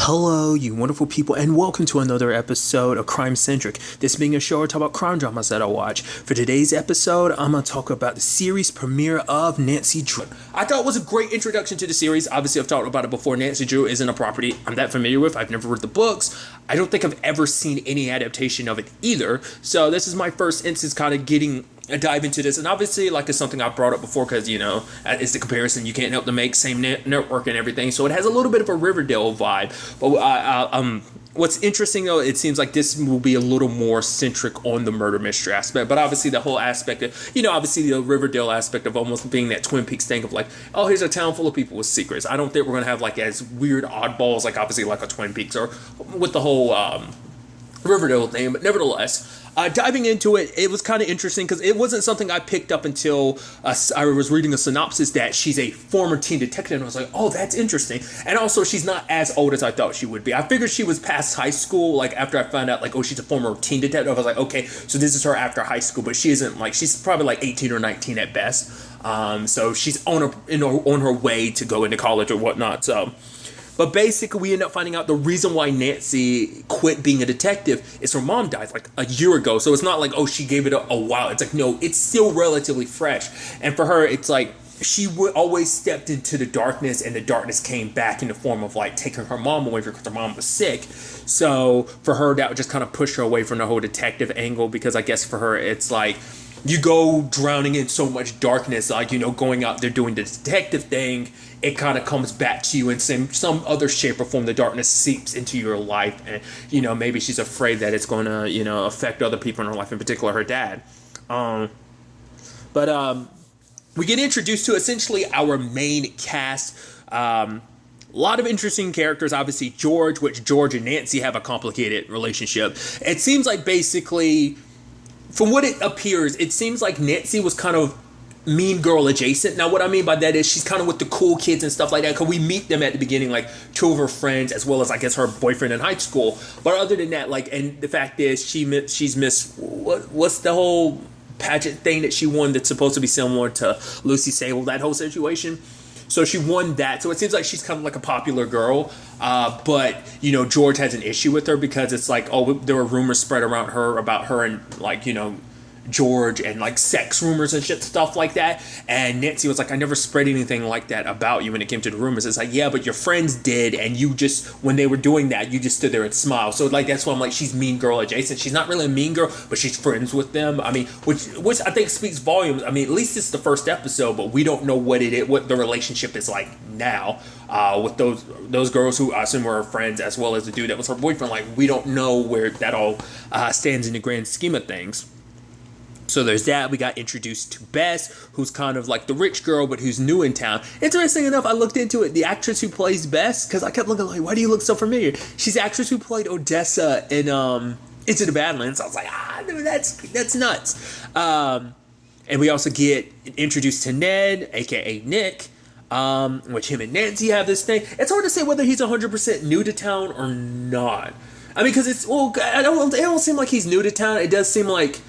Hello, you wonderful people, and welcome to another episode of Crime Centric. This being a show I talk about crime dramas that I watch. For today's episode, I'm going to talk about the series premiere of Nancy Drew. I thought it was a great introduction to the series. Obviously, I've talked about it before. Nancy Drew isn't a property I'm that familiar with. I've never read the books. I don't think I've ever seen any adaptation of it either. So this is my first instance kind of getting a dive into this, and obviously like it's something I've brought up before because it's the comparison you can't help to make, same network and everything, so it has a little bit of a Riverdale vibe. But what's interesting though, it seems like this will be a little more centric on the murder mystery aspect, but obviously the whole aspect of obviously the Riverdale aspect of almost being that Twin Peaks thing of like, oh, here's a town full of people with secrets. I don't think we're gonna have like as weird oddballs like obviously like a Twin Peaks or with the whole Riverdale thing, but nevertheless, diving into it, it was kind of interesting because it wasn't something I picked up until I was reading a synopsis that she's a former teen detective, and I was like, oh, that's interesting. And also, she's not as old as I thought she would be. I figured she was past high school, like after I found out, like, oh, she's a former teen detective. I was like, okay, so this is her after high school, but she isn't, like, she's probably like 18 or 19 at best. So she's on her way to go into college or whatnot, so. But basically, we end up finding out the reason why Nancy quit being a detective is her mom died like a year ago. So it's not like, oh, she gave it a while. It's like, no, it's still relatively fresh. And for her, it's like she always stepped into the darkness, and the darkness came back in the form of like taking her mom away because her mom was sick. So for her, that would just kind of push her away from the whole detective angle, because I guess for her, it's like, you go drowning in so much darkness, like, going out there doing the detective thing, it kind of comes back to you in some other shape or form. The darkness seeps into your life, and, maybe she's afraid that it's going to, affect other people in her life, in particular her dad. But we get introduced to essentially our main cast. A lot of interesting characters. Obviously, George and Nancy have a complicated relationship. It seems like basically, from what it appears, it seems like Nancy was kind of mean girl adjacent. Now, what I mean by that is she's kind of with the cool kids and stuff like that, because we meet them at the beginning, like two of her friends, as well as, I guess, her boyfriend in high school. But other than that, like, and the fact is she's Miss, what's the whole pageant thing that she won that's supposed to be similar to Lucy Sable, that whole situation? So she won that. So it seems like she's kind of like a popular girl. But, George has an issue with her because it's like, oh, there were rumors spread around her about her and, like, George, and like sex rumors and shit, stuff like that. And Nancy was like, I never spread anything like that about you when it came to the rumors. It's like, yeah, but your friends did, and you just, when they were doing that, you just stood there and smiled. So like, that's why I'm like, she's mean girl adjacent. She's not really a mean girl, but she's friends with them. I mean, which I think speaks volumes. I mean, at least it's the first episode, but we don't know what the relationship is like now with those girls who I assume were her friends, as well as the dude that was her boyfriend. Like, we don't know where that all stands in the grand scheme of things. So there's that. We got introduced to Bess, who's kind of like the rich girl, but who's new in town. Interesting enough, I looked into it. The actress who plays Bess, because I kept looking like, why do you look so familiar? She's the actress who played Odessa in Into the Badlands. I was like, dude, that's nuts. And we also get introduced to Ned, aka Nick, which him and Nancy have this thing. It's hard to say whether he's 100% new to town or not. I mean, because it don't seem like he's new to town. It does seem like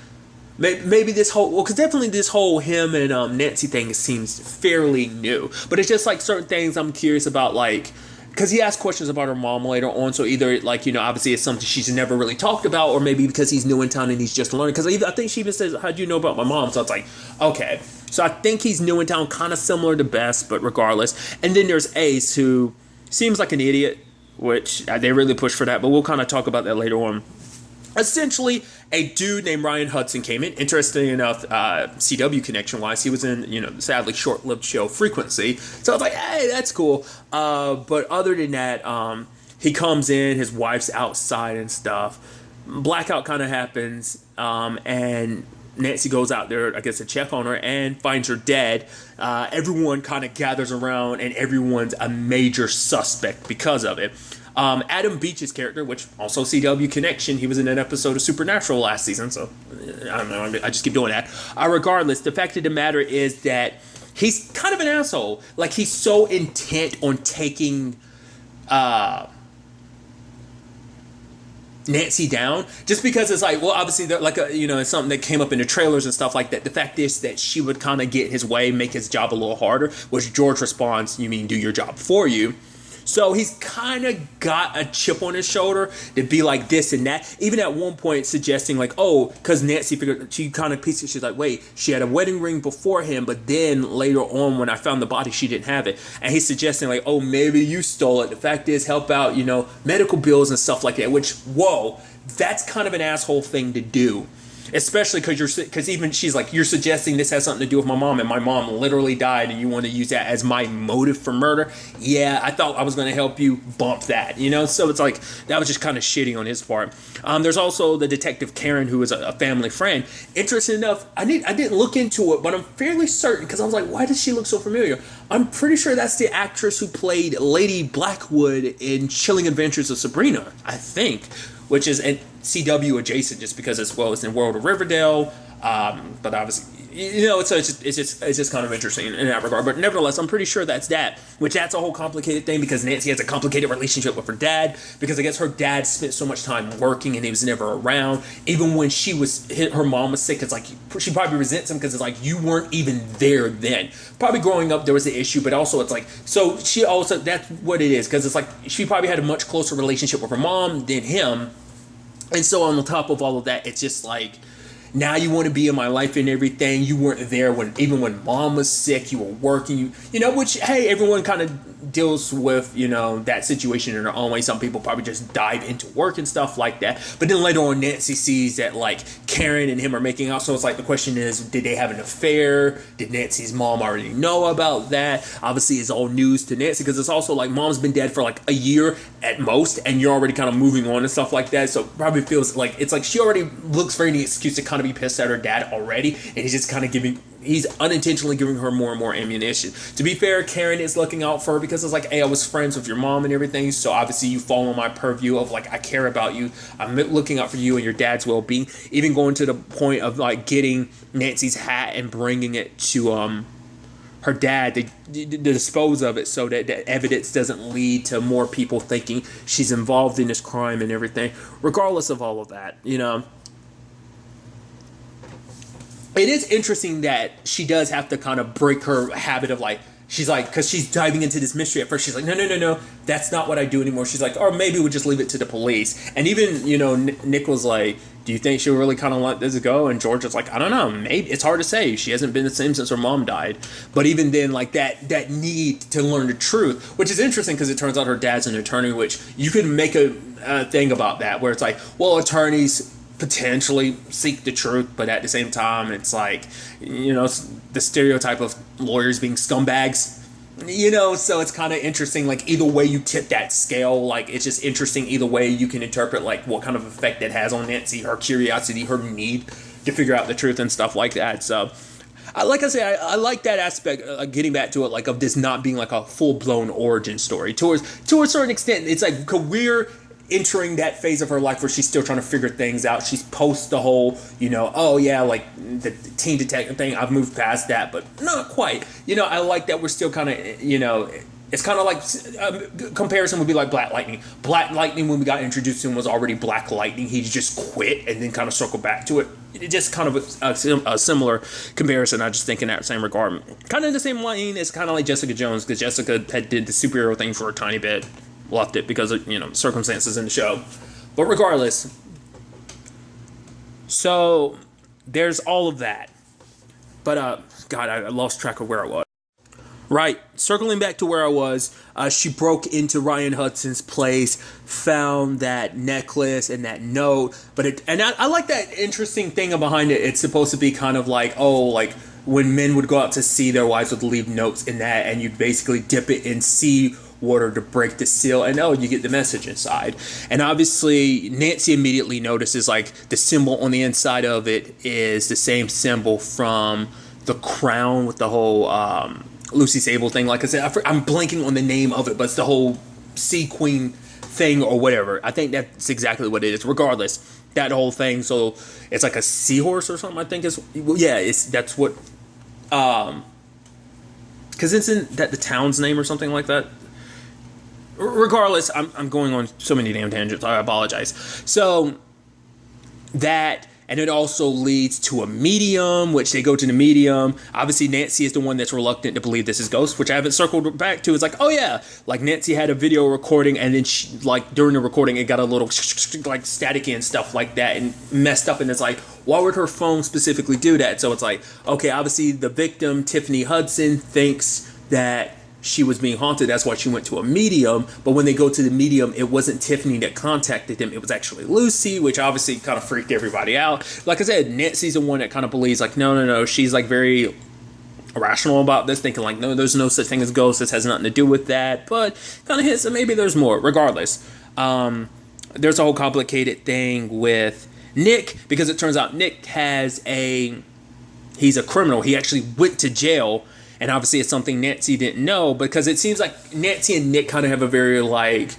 maybe this whole, because definitely this whole him and Nancy thing seems fairly new, but it's just like certain things I'm curious about, like, because he asked questions about her mom later on, so either like, obviously it's something she's never really talked about, or maybe because he's new in town and he's just learning, because I think she even says, how'd you know about my mom? So it's like, okay, so I think he's new in town, kind of similar to Bess, but regardless. And then there's Ace, who seems like an idiot, which they really push for that, but we'll kind of talk about that later on. Essentially, a dude named Ryan Hudson came in. Interesting enough, CW connection-wise, he was in, the sadly short-lived show Frequency. So I was like, hey, that's cool. But other than that, he comes in, his wife's outside and stuff. Blackout kind of happens, and Nancy goes out there, I guess, to check on her and finds her dead. Everyone kind of gathers around, and everyone's a major suspect because of it. Adam Beach's character, which also CW connection, he was in an episode of Supernatural last season, so I don't know, I just keep doing that. Regardless, the fact of the matter is that he's kind of an asshole. Like, he's so intent on taking Nancy down, just because it's like, well, obviously, like, it's something that came up in the trailers and stuff like that. The fact is that she would kind of get his way, make his job a little harder, which George responds, you mean do your job for you? So he's kind of got a chip on his shoulder to be like this and that. Even at one point suggesting like, oh, because Nancy figured, she kind of pieced it. She's like, wait, she had a wedding ring before him, but then later on when I found the body, she didn't have it. And he's suggesting like, oh, maybe you stole it. The fact is, help out, medical bills and stuff like that, which, whoa, that's kind of an asshole thing to do. Especially because even she's like, you're suggesting this has something to do with my mom, and my mom literally died, and you want to use that as my motive for murder? Yeah, I thought I was going to help you bump that, So it's like, that was just kind of shitty on his part. There's also the detective Karen, who is a family friend. Interesting enough, I didn't look into it, but I'm fairly certain, because I was like, why does she look so familiar? I'm pretty sure that's the actress who played Lady Blackwood in Chilling Adventures of Sabrina, I think, which is an CW adjacent, just because it's in World of Riverdale, but obviously, it's just kind of interesting in that regard. But nevertheless, I'm pretty sure that's that. Which that's a whole complicated thing, because Nancy has a complicated relationship with her dad, because I guess her dad spent so much time working and he was never around. Even when her mom was sick, it's like she probably resents him, because it's like, you weren't even there then. Probably growing up there was the issue, but also it's like, so she also, that's what it is, because it's like she probably had a much closer relationship with her mom than him. And so on the top of all of that, it's just like, now you want to be in my life and everything. You weren't there even when mom was sick. You were working, which, hey, everyone kind of deals with, that situation in their own way. Some people probably just dive into work and stuff like that. But then later on, Nancy sees that, like, Karen and him are making out. So it's like, the question is, did they have an affair? Did Nancy's mom already know about that? Obviously, it's all news to Nancy, because it's also like, mom's been dead for like a year at most, and you're already kind of moving on and stuff like that. So it probably feels like, it's like she already looks for any excuse to kind of be pissed at her dad already, and he's just kind of he's unintentionally giving her more and more ammunition. To be fair, Karen is looking out for her, because it's like, hey, I was friends with your mom and everything, so obviously you fall on my purview of like, I care about you, I'm looking out for you and your dad's well-being. Even going to the point of like getting Nancy's hat and bringing it to her dad to dispose of it, so that the evidence doesn't lead to more people thinking she's involved in this crime and everything. Regardless of all of that, it is interesting that she does have to kind of break her habit of like, she's like, because she's diving into this mystery at first, she's like, no, that's not what I do anymore. She's like, or maybe we'll just leave it to the police. And even, Nick was like, do you think she'll really kind of let this go? And George was like, I don't know, maybe. It's hard to say. She hasn't been the same since her mom died. But even then, like, that need to learn the truth, which is interesting, because it turns out her dad's an attorney, which you could make a thing about that, where it's like, well, attorneys potentially seek the truth, but at the same time, it's like, the stereotype of lawyers being scumbags, so it's kind of interesting, like, either way you tip that scale, like, it's just interesting either way you can interpret, like, what kind of effect it has on Nancy, her curiosity, her need to figure out the truth and stuff like that. So like I say, I like that aspect, getting back to it, like, of this not being like a full-blown origin story. To a certain extent, it's like career entering that phase of her life where she's still trying to figure things out. She's post the whole, oh yeah, like the teen detective thing, I've moved past that, but not quite. I like that we're still kind of, it's kind of like, comparison would be like Black Lightning. Black Lightning, when we got introduced to him, was already Black Lightning. He just quit and then kind of circled back to it. It just kind of a similar comparison, I just think, in that same regard. Kind of the same lane as kind of like Jessica Jones, because Jessica had did the superhero thing for a tiny bit. Left it because of, circumstances in the show. But regardless, so there's all of that. But, God, I lost track of where I was. Right, circling back to where I was, she broke into Ryan Hudson's place, found that necklace and that note. I like that interesting thing behind it. It's supposed to be kind of like, when men would go out to sea, their wives would leave notes in that, and you'd basically dip it in sea water to break the seal, and you get the message inside. And obviously Nancy immediately notices, like, the symbol on the inside of it is the same symbol from the crown with the whole Lucy Sable thing. Like I said, I'm blanking on the name of it, but it's the whole sea queen thing or whatever. I think that's exactly what it is. Regardless, that whole thing, so it's like a seahorse or something, I think that's what because it's in that the town's name or something like that. Regardless, I'm going on so many damn tangents. I apologize. So that, And it also leads to a medium, which they go to the medium. Obviously, Nancy is the one that's reluctant to believe this is ghosts, which I haven't circled back to. It's like, oh yeah, like Nancy had a video recording, and then she, like during the recording, it got a little like staticky and stuff like that, and messed up. And it's like, why would her phone specifically do that? So it's like, okay, obviously the victim, Tiffany Hudson, thinks that she was being haunted. That's why she went to a medium. But when they go to the medium, it wasn't Tiffany that contacted them. It was actually Lucy, which obviously kind of freaked everybody out. Like I said, Nancy's the one that kind of believes like, no. She's like very irrational about this, thinking like, no, there's no such thing as ghosts. This has nothing to do with that. But kind of hints that maybe there's more. Regardless, there's a whole complicated thing with Nick, because it turns out Nick he's a criminal. He actually went to jail. And obviously it's something Nancy didn't know, because it seems like Nancy and Nick kind of have a very like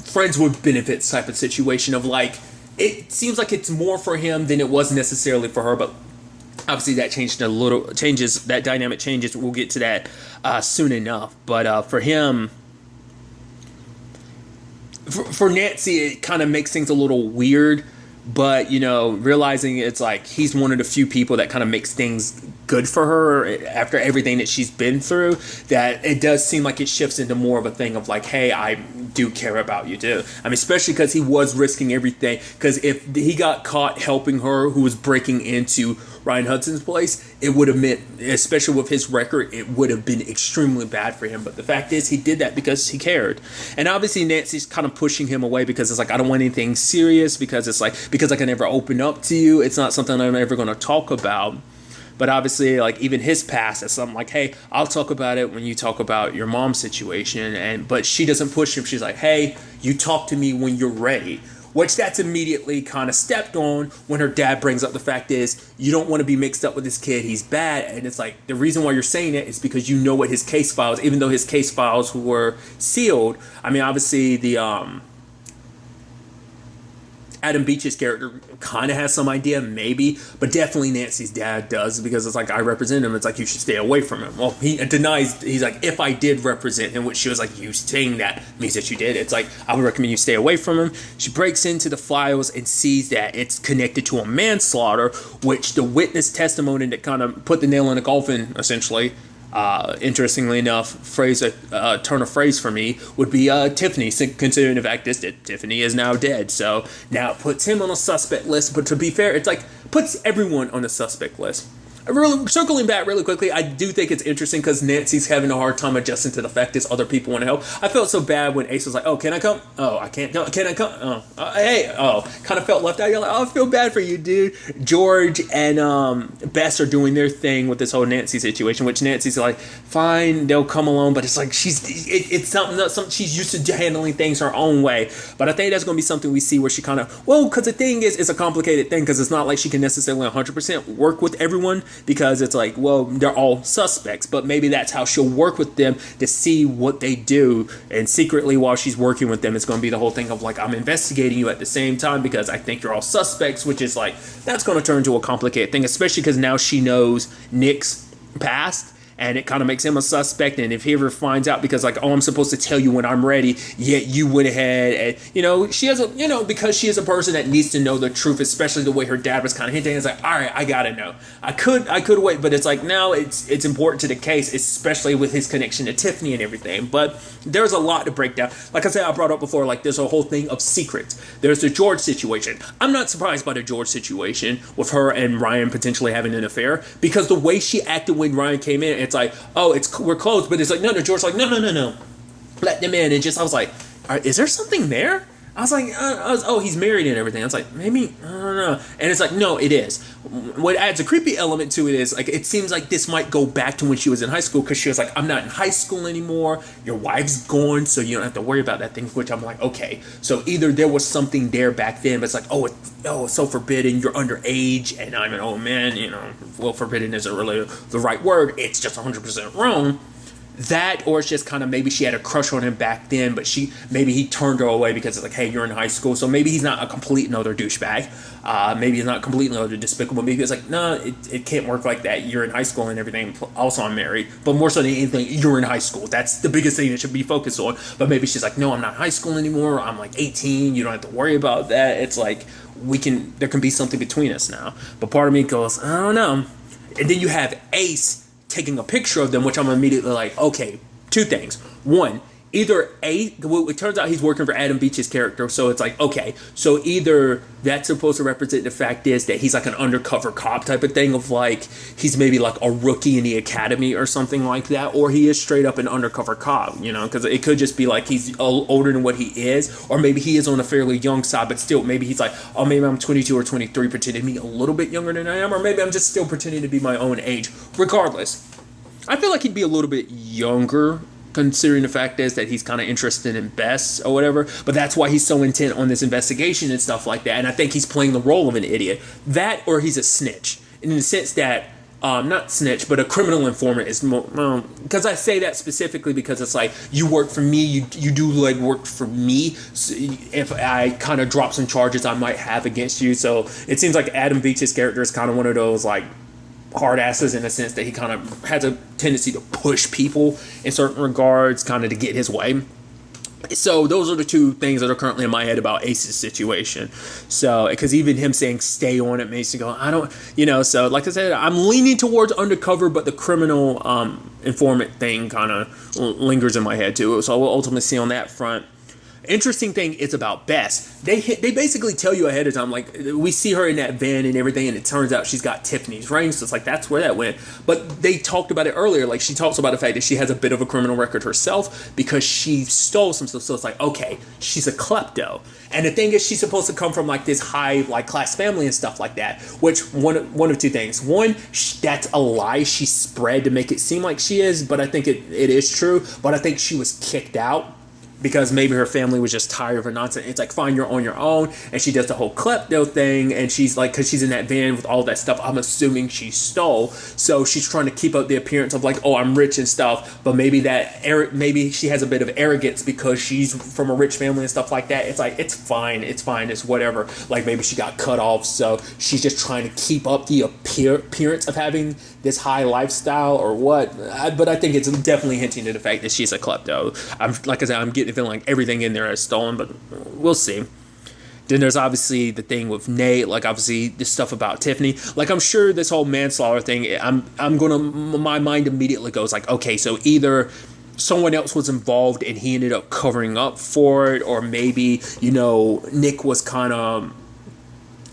friends with benefits type of situation of like, it seems like it's more for him than it was necessarily for her. But obviously that that dynamic changes. We'll get to that soon enough. But for him, for Nancy, it kind of makes things a little weird. But, realizing it's like he's one of the few people that kind of makes things good for her after everything that she's been through, that it does seem like it shifts into more of a thing of like, hey, I do care about you too. I mean, especially because he was risking everything. Because if he got caught helping her, who was breaking into Ryan Hudson's place, it would have meant, especially with his record, it would have been extremely bad for him. But the fact is, he did that because he cared. And obviously Nancy's kind of pushing him away, because it's like, I don't want anything serious, because it's like, because I can never open up to you. It's not something I'm ever going to talk about. But obviously, like, even his past is something like, hey, I'll talk about it when you talk about your mom's situation. But she doesn't push him. She's like, hey, you talk to me when you're ready. Which that's immediately kind of stepped on when her dad brings up the fact is, you don't want to be mixed up with this kid. He's bad. And it's like, the reason why you're saying it is because you know what his case files, even though his case files were sealed. I mean, obviously the Adam Beach's character kind of has some idea, maybe, but definitely Nancy's dad does, because it's like, I represent him. It's like, you should stay away from him. Well, he denies. He's like, if I did represent him, which she was like, you saying that means that you did. It's like, I would recommend you stay away from him. She breaks into the files and sees that it's connected to a manslaughter, which the witness testimony that kind of put the nail in the coffin, essentially, interestingly enough, turn of phrase for me would be Tiffany, considering the fact that Tiffany is now dead. So now it puts him on a suspect list. But to be fair, it's like puts everyone on a suspect list. Circling back really quickly, I do think it's interesting because Nancy's having a hard time adjusting to the fact that other people want to help. I felt so bad when Ace was like, oh, can I come? Oh, I can't come. Can I come? Oh, hey. Oh, kind of felt left out. You're like, oh, I feel bad for you, dude. George and Bess are doing their thing with this whole Nancy situation, which Nancy's like, fine, they'll come along. But it's like, it's something she's used to handling things her own way. But I think that's going to be something we see where she kind of, because the thing is, it's a complicated thing, because it's not like she can necessarily 100% work with everyone. Because it's like, well, they're all suspects, but maybe that's how she'll work with them to see what they do. And secretly, while she's working with them, it's going to be the whole thing of like, I'm investigating you at the same time because I think you're all suspects, which is like, that's going to turn into a complicated thing, especially because now she knows Nick's past. And it kind of makes him a suspect. And if he ever finds out, because like, oh, I'm supposed to tell you when I'm ready, yet you went ahead and, she has because she is a person that needs to know the truth, especially the way her dad was kind of hinting. It's like, all right, I got to know. I could wait, but it's like, now it's important to the case, especially with his connection to Tiffany and everything. But there's a lot to break down. Like I said, I brought up before, like there's a whole thing of secrets. There's the George situation. I'm not surprised by the George situation with her and Ryan potentially having an affair, because the way she acted when Ryan came in, it's like, oh, we're close, but it's like, no, George's like, no, let them in. And I was like, is there something there? I was like, oh, he's married and everything. I was like, maybe, I don't know. And it's like, no, it is. What adds a creepy element to it is, like, it seems like this might go back to when she was in high school, because she was like, I'm not in high school anymore. Your wife's gone, so you don't have to worry about that thing, which I'm like, okay. So either there was something there back then, but it's like, it's so forbidden. You're underage, and I'm an old man, well, forbidden isn't really the right word. It's just 100% wrong. That, or it's just kind of maybe she had a crush on him back then, but maybe he turned her away because it's like, hey, you're in high school. So maybe he's not a complete and utter douchebag. Maybe he's not completely and utter despicable. Maybe it's like, no, it can't work like that. You're in high school and everything. Also, I'm married. But more so than anything, you're in high school. That's the biggest thing that should be focused on. But maybe she's like, no, I'm not in high school anymore. I'm like 18. You don't have to worry about that. It's like, there can be something between us now. But part of me goes, I don't know. And then you have Ace taking a picture of them, which I'm immediately like, okay, two things. One, either it turns out he's working for Adam Beach's character, so it's like, okay, so either that's supposed to represent the fact is that he's like an undercover cop type of thing, of like, he's maybe like a rookie in the academy or something like that, or he is straight up an undercover cop, because it could just be like he's older than what he is, or maybe he is on a fairly young side, but still, maybe he's like, oh, maybe I'm 22 or 23, pretending to be a little bit younger than I am, or maybe I'm just still pretending to be my own age. Regardless, I feel like he'd be a little bit younger, considering the fact is that he's kind of interested in Bess or whatever, but that's why he's so intent on this investigation and stuff like that, and I think he's playing the role of an idiot. That, or he's a snitch, in the sense that, not snitch, but a criminal informant is more, because I say that specifically because it's like, you work for me, you do like work for me, so if I kind of drop some charges I might have against you, so it seems like Adam Beach's character is kind of one of those like hard asses in a sense that he kind of has a tendency to push people in certain regards kind of to get his way. So those are the two things that are currently in my head about Ace's situation. So, because even him saying stay on it makes me go, I don't, so like I said, I'm leaning towards undercover, but the criminal informant thing kind of lingers in my head too. So we'll ultimately see on that front. Interesting thing is about Bess. They basically tell you ahead of time, like, we see her in that van and everything, and it turns out she's got Tiffany's ring, so it's like, that's where that went. But they talked about it earlier, like, she talks about the fact that she has a bit of a criminal record herself because she stole some stuff, so it's like, okay, she's a klepto. And the thing is, she's supposed to come from, like, this high, like, class family and stuff like that, which, one of two things. One, that's a lie she spread to make it seem like she is, but I think it is true, but I think she was kicked out because maybe her family was just tired of her nonsense. It's like, fine, you're on your own. And she does the whole klepto thing. And she's like, because she's in that van with all that stuff, I'm assuming she stole. So she's trying to keep up the appearance of like, oh, I'm rich and stuff. But maybe maybe she has a bit of arrogance because she's from a rich family and stuff like that. It's like, it's fine, it's whatever. Like, maybe she got cut off. So she's just trying to keep up the appearance of having this high lifestyle or what. But I think it's definitely hinting to the fact that she's a klepto. Like I said, I'm getting feeling like everything in there is stolen, but we'll see. Then there's obviously the thing with Nate, like obviously the stuff about Tiffany. Like, I'm sure this whole manslaughter thing, my mind immediately goes like, okay, so either someone else was involved and he ended up covering up for it, or maybe, Nick was kind of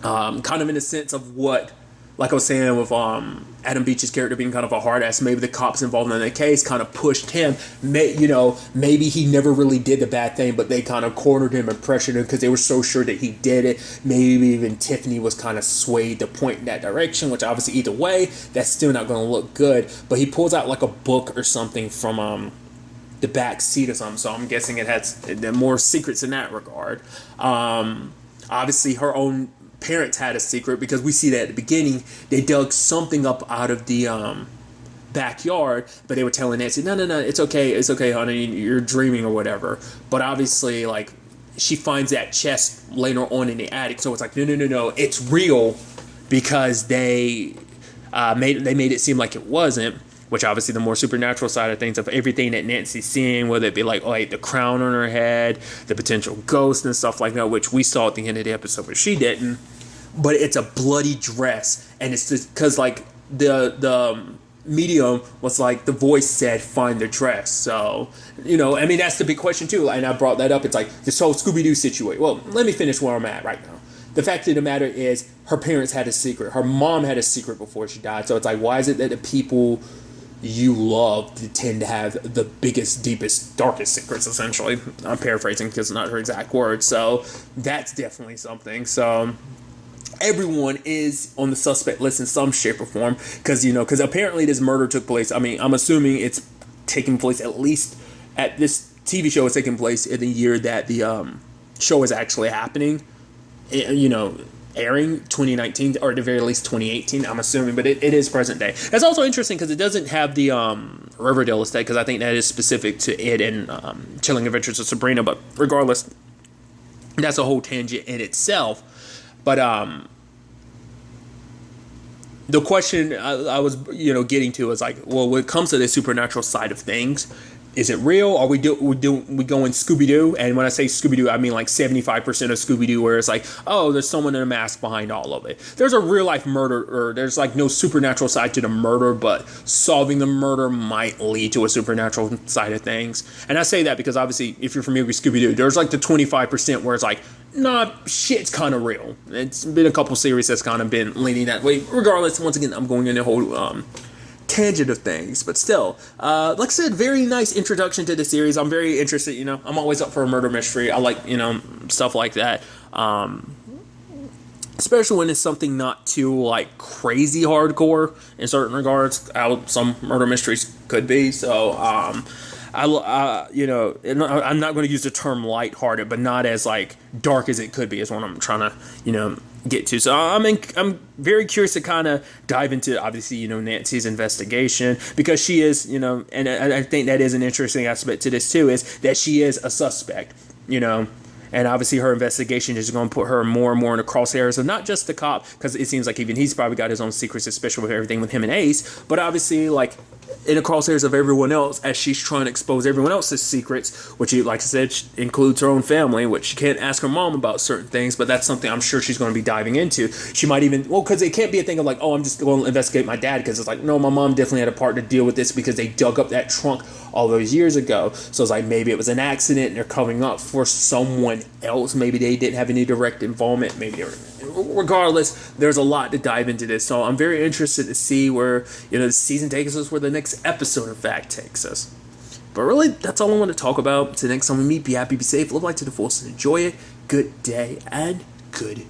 in a sense of what, like I was saying with Adam Beach's character being kind of a hard ass, maybe the cops involved in the case kind of pushed him. Maybe he never really did the bad thing, but they kind of cornered him and pressured him because they were so sure that he did it. Maybe even Tiffany was kind of swayed to point in that direction, which obviously either way, that's still not going to look good. But he pulls out like a book or something from the back seat or something, so I'm guessing it has more secrets in that regard. Obviously, her own parents had a secret because we see that at the beginning they dug something up out of the backyard, but they were telling Nancy, no, it's okay, honey, you're dreaming or whatever. But obviously, like, she finds that chest later on in the attic, so it's like, no, it's real, because they made it seem like it wasn't. Which obviously the more supernatural side of things, of everything that Nancy's seeing, whether it be like, the crown on her head, the potential ghost and stuff like that, which we saw at the end of the episode, but she didn't. But it's a bloody dress, and it's just because like the medium was like, the voice said find the dress. So that's the big question too, and I brought that up. It's like this whole Scooby-Doo situation. Well, let me finish where I'm at right now. The fact of the matter is, her parents had a secret. Her mom had a secret before she died. So it's like, why is it that the people you love tend to have the biggest, deepest, darkest secrets, essentially? I'm paraphrasing because it's not her exact words. So that's definitely something. So everyone is on the suspect list in some shape or form, because apparently this murder took place. I mean, I'm assuming it's taking place, at least at this TV show, is taking place in the year that the show is actually happening. Airing 2019, or at the very least 2018, I'm assuming, but it is present day. That's also interesting because it doesn't have the Riverdale estate, because I think that is specific to it and Chilling Adventures of Sabrina. But regardless, that's a whole tangent in itself. But the question I was getting to is like, well, when it comes to the supernatural side of things, is it real? Are we going Scooby-Doo? And when I say Scooby-Doo, I mean like 75% of Scooby-Doo, where it's like, oh, there's someone in a mask behind all of it. There's a real life murder, or there's like no supernatural side to the murder, but solving the murder might lead to a supernatural side of things. And I say that because obviously, if you're familiar with Scooby-Doo, there's like the 25% where it's like, nah, shit's kind of real. It's been a couple series that's kind of been leaning that way. Regardless, once again, I'm going in a whole tangent of things, but still, like I said, very nice introduction to the series. I'm very interested. I'm always up for a murder mystery. I like stuff like that, especially when it's something not too like crazy hardcore in certain regards. How some murder mysteries could be. So I'm not going to use the term lighthearted, but not as like dark as it could be is what I'm trying to get to. So I'm very curious to kind of dive into, obviously, Nancy's investigation, because she is, and I think that is an interesting aspect to this too, is that she is a suspect, and obviously her investigation is going to put her more and more in the crosshairs of not just the cop, because it seems like even he's probably got his own secrets, especially with everything with him and Ace, but obviously like in the crosshairs of everyone else as she's trying to expose everyone else's secrets, which, like I said, includes her own family, which she can't ask her mom about certain things, but that's something I'm sure she's going to be diving into. She might even, because it can't be a thing of like, oh, I'm just going to investigate my dad, because it's like, no, my mom definitely had a part to deal with this because they dug up that trunk all those years ago. So it's like, maybe it was an accident and they're covering up for someone else. Maybe they didn't have any direct involvement. Maybe regardless, there's a lot to dive into this. So I'm very interested to see where, the season takes us, where the next episode, in fact, takes us. But really, that's all I want to talk about. Till next time we meet, be happy, be safe, live life to the fullest, and enjoy it. Good day and good